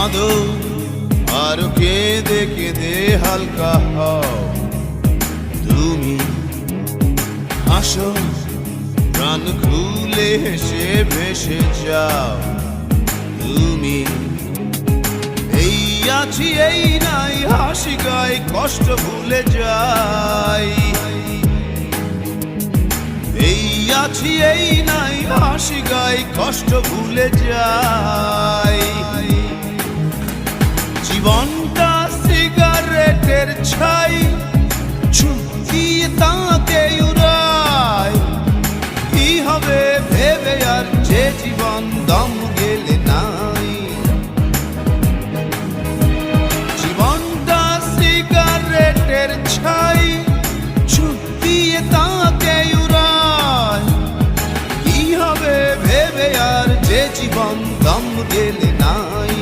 কাঁদো আর কেঁদে কেঁদে হালকা হও, তুমি হাসো প্রাণ খুলে হেসে ভেসে যাও। তুমি এই আছি এই নাই হাসি গাই কষ্ট ভুলে যাই, এই আছি এই নাই হাসি গাই কষ্ট ভুলে যাই। জীবনটা সিগারেটের ছাই, ছুটিয়ে তাকে উড়াই। কি হবে ভেবে আর যে জীবন দম গেলে নাই। জীবনটা সিগারেটের ছাই, ছুটিয়ে তাকে উড়াই। কি হবে ভেবে আর যে জীবন দম গেলে নাই।